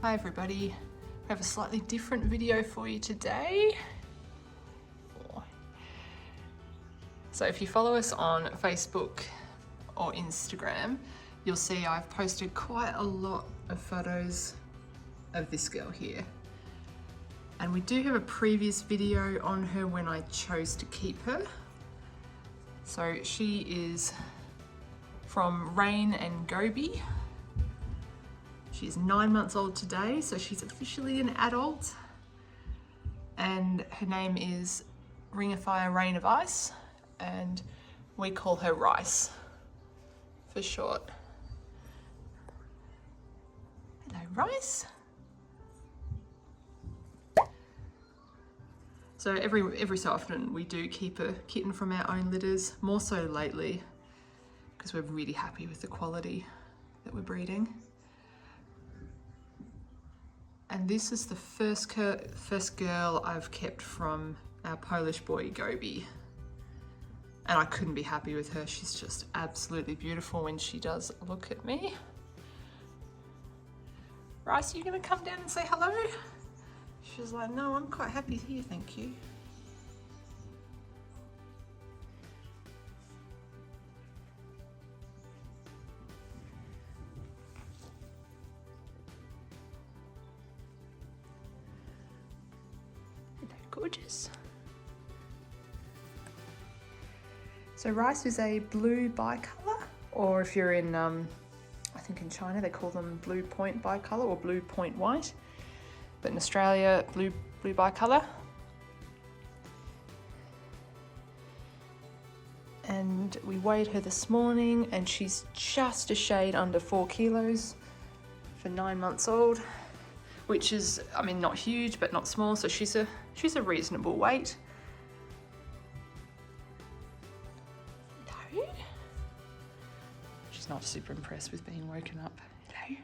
Hi everybody, I have a slightly different video for you today. So if you follow us on Facebook or Instagram, you'll see I've posted quite a lot of photos of this girl here. And we do have a previous video on her when I chose to keep her. So she is from Rain and Gobi. She's 9 months old today, so she's officially an adult. And her name is Ring of Fire, Rain of Ice, and we call her Rice for short. Hello, Rice. So every so often we do keep a kitten from our own litters, more so lately, because we're really happy with the quality that we're breeding. And this is the first girl I've kept from our Polish boy, Gobi. And I couldn't be happy with her. She's just absolutely beautiful when she does look at me. Rice, are you gonna come down and say hello? She's like, no, I'm quite happy here, thank you. Gorgeous. So Rice is a blue bicolor, or if you're in, I think in China they call them blue point bicolor or blue point white, but in Australia, blue bicolor. And we weighed her this morning and she's just a shade under 4 kilos for 9 months old. Which is, I mean, not huge, but not small, so she's a reasonable weight. Hello? She's not super impressed with being woken up. Hello?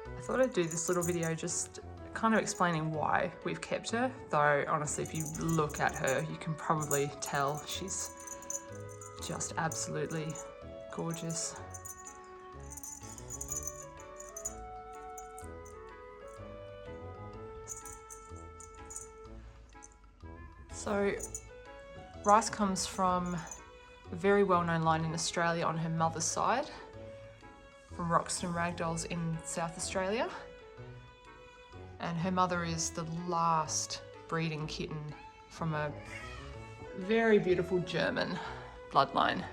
I thought I'd do this little video just kind of explaining why we've kept her, though honestly if you look at her you can probably tell she's just absolutely gorgeous. So Rice comes from a very well-known line in Australia on her mother's side, from Roxton Ragdolls in South Australia. And her mother is the last breeding kitten from a very beautiful German bloodline.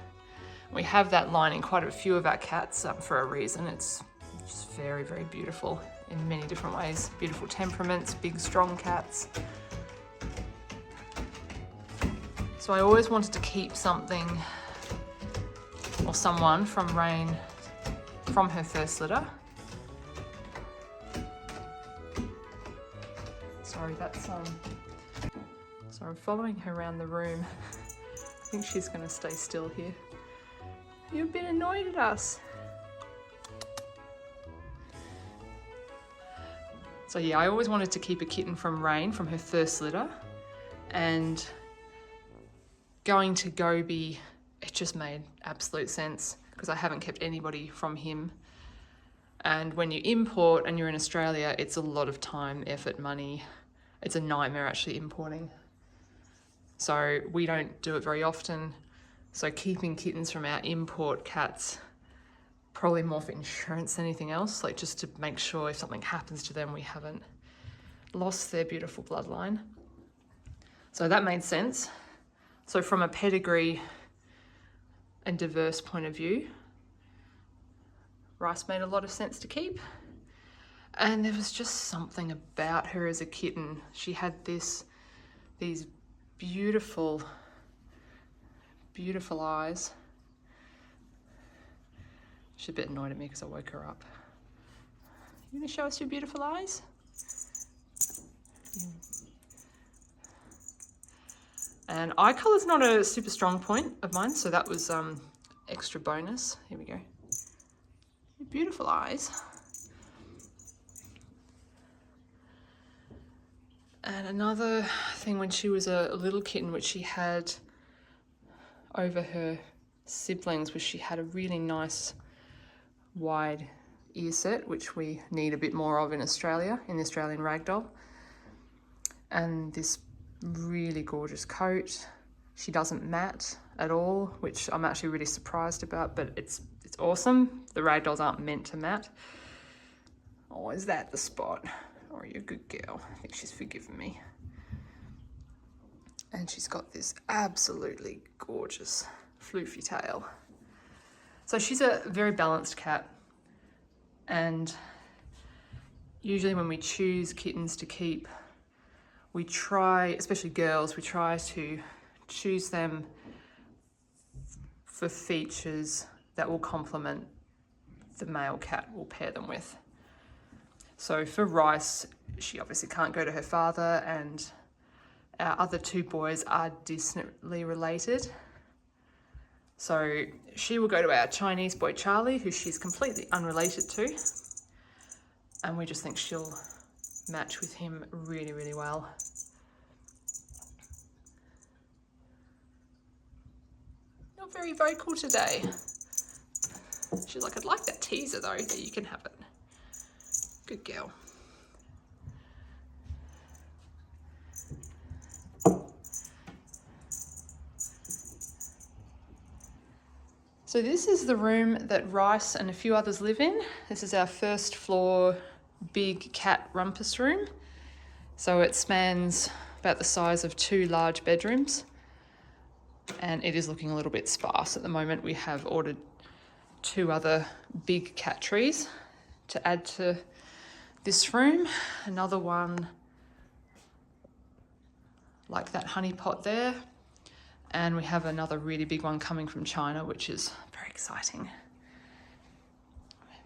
We have that line in quite a few of our cats for a reason. It's just very, very beautiful in many different ways. Beautiful temperaments, big, strong cats. So I always wanted to keep something or someone from Rain from her first litter. Sorry, that's so I'm following her around the room. I think she's gonna stay still here. You've been annoyed at us. So yeah, I always wanted to keep a kitten from Rain from her first litter, and going to Gobi, it just made absolute sense because I haven't kept anybody from him. And when you import and you're in Australia, it's a lot of time, effort, money. It's a nightmare actually importing. So we don't do it very often. So keeping kittens from our import cats, probably more for insurance than anything else, like just to make sure if something happens to them, we haven't lost their beautiful bloodline. So that made sense. So from a pedigree and diverse point of view, Rice made a lot of sense to keep. And there was just something about her as a kitten. She had these beautiful, beautiful eyes. She's a bit annoyed at me because I woke her up. You gonna show us your beautiful eyes? And eye colour is not a super strong point of mine, so that was extra bonus. Here we go. Beautiful eyes. And another thing, when she was a little kitten, which she had over her siblings, was she had a really nice wide ear set, which we need a bit more of in Australia, in the Australian Ragdoll. And this really gorgeous coat. She doesn't mat at all, which I'm actually really surprised about, but it's awesome. The Ragdolls aren't meant to mat. Oh, is that the spot? Oh, you're a good girl. I think she's forgiven me. And she's got this absolutely gorgeous floofy tail. So she's a very balanced cat. And usually when we choose kittens to keep, we try, especially girls, we try to choose them for features that will complement the male cat we'll pair them with. So for Rice, she obviously can't go to her father, and our other two boys are distantly related. So she will go to our Chinese boy Charlie, who she's completely unrelated to, and we just think she'll match with him really, really well. Not very vocal today. She's like, I'd like that teaser though, that you can have it. Good girl. So this is the room that Rice and a few others live in. This is our first floor big cat rumpus room. So it spans about the size of 2 large bedrooms, and it is looking a little bit sparse at the moment. We have ordered 2 other big cat trees to add to this room. Another one like that honey pot there. And we have another really big one coming from China, which is very exciting.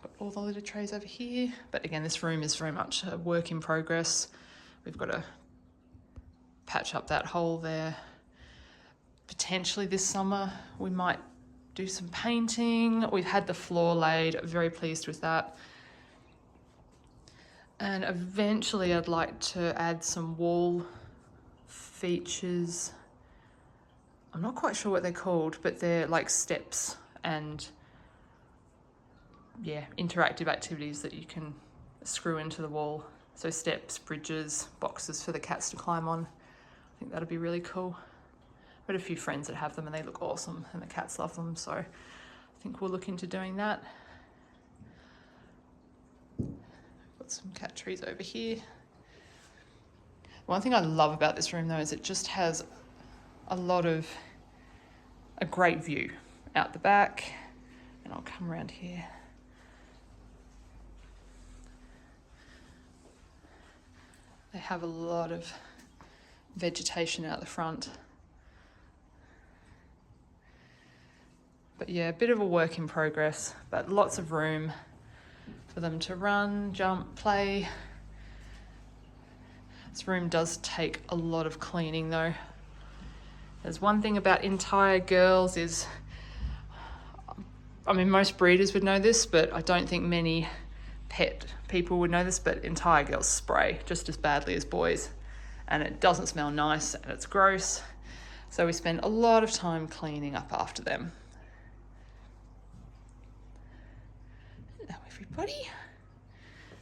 Got all the litter trays over here. But again, this room is very much a work in progress. We've got to patch up that hole there. Potentially this summer, we might do some painting. We've had the floor laid, very pleased with that. And eventually I'd like to add some wall features. I'm not quite sure what they're called, but they're like steps and yeah, interactive activities that you can screw into the wall. So steps, bridges, boxes for the cats to climb on. I think that'll be really cool. I've got a few friends that have them and they look awesome and the cats love them. So I think we'll look into doing that. Got some cat trees over here. One thing I love about this room though is it just has a great view out the back. And I'll come around here. They have a lot of vegetation out the front. But yeah, a bit of a work in progress, but lots of room for them to run, jump, play. This room does take a lot of cleaning though. There's one thing about entire girls is, I mean, most breeders would know this, but I don't think many pet people would know this, but entire girls spray just as badly as boys. And it doesn't smell nice and it's gross. So we spend a lot of time cleaning up after them. Hello everybody.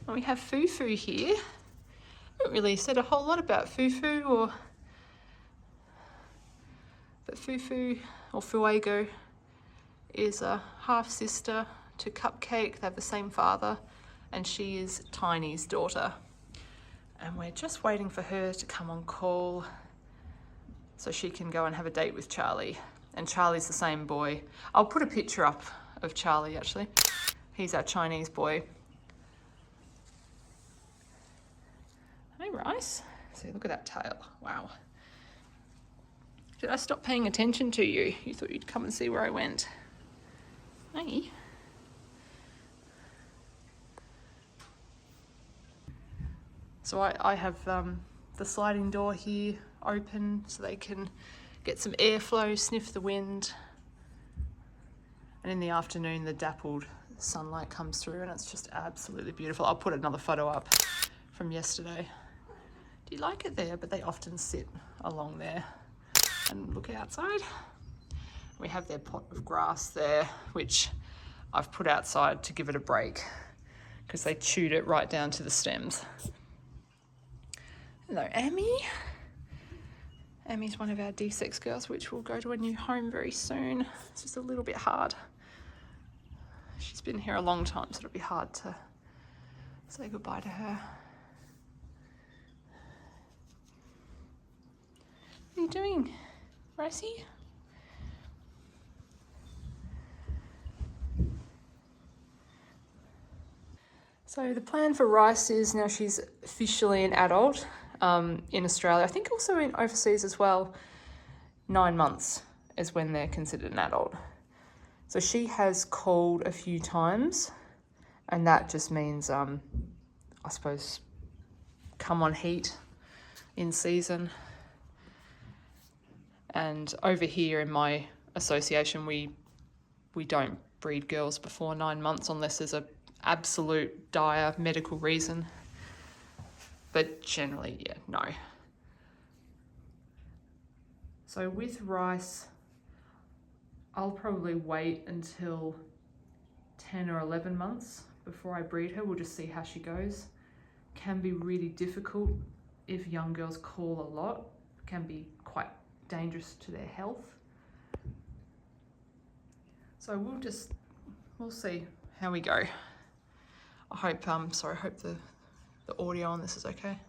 And we have Fufu here. I haven't really said a whole lot about Fufu, but Fufu, or Fuego, is a half sister to Cupcake. They have the same father, and she is Tiny's daughter. And we're just waiting for her to come on call so she can go and have a date with Charlie. And Charlie's the same boy. I'll put a picture up of Charlie actually. He's our Chinese boy. Hey Rice. See, look at that tail. Wow. Did I stop paying attention to you? You thought you'd come and see where I went. Hey. So I have the sliding door here open so they can get some airflow, sniff the wind. And in the afternoon, the dappled sunlight comes through and it's just absolutely beautiful. I'll put another photo up from yesterday. Do you like it there? But they often sit along there and look outside. We have their pot of grass there, which I've put outside to give it a break because they chewed it right down to the stems. Hello, Amy. Amy's one of our D6 girls, which will go to a new home very soon. It's just a little bit hard. She's been here a long time, so it'll be hard to say goodbye to her. What are you doing, Ricey? So the plan for Rice is, now she's officially an adult in Australia, I think also in overseas as well, 9 months is when they're considered an adult. So she has called a few times, and that just means, I suppose, come on heat in season. And over here in my association, we don't breed girls before 9 months unless there's a absolute dire medical reason. But generally, yeah, no. So with Rice, I'll probably wait until 10 or 11 months before I breed her. We'll just see how she goes. Can be really difficult if young girls call a lot. Can be quite dangerous to their health. So we'll see how we go. I hope, sorry, I hope the audio on this is okay.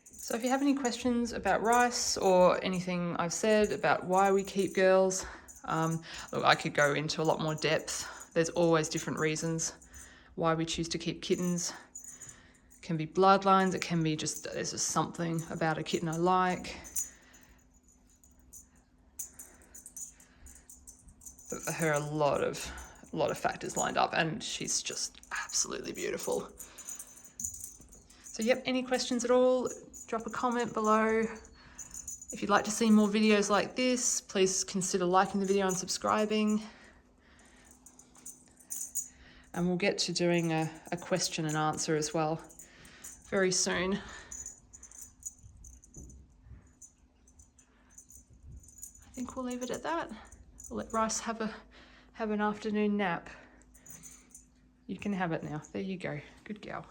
So if you have any questions about Rice or anything I've said about why we keep girls, look, I could go into a lot more depth. There's always different reasons why we choose to keep kittens. It can be bloodlines, it can be just, there's just something about a kitten I like. But for her, a lot of factors lined up, and she's just absolutely beautiful. So yep, any questions at all, drop a comment below. If you'd like to see more videos like this, please consider liking the video and subscribing. And we'll get to doing a question and answer as well very soon. I think we'll leave it at that. We'll let Rice have an afternoon nap. You can have it now. There you go. Good girl.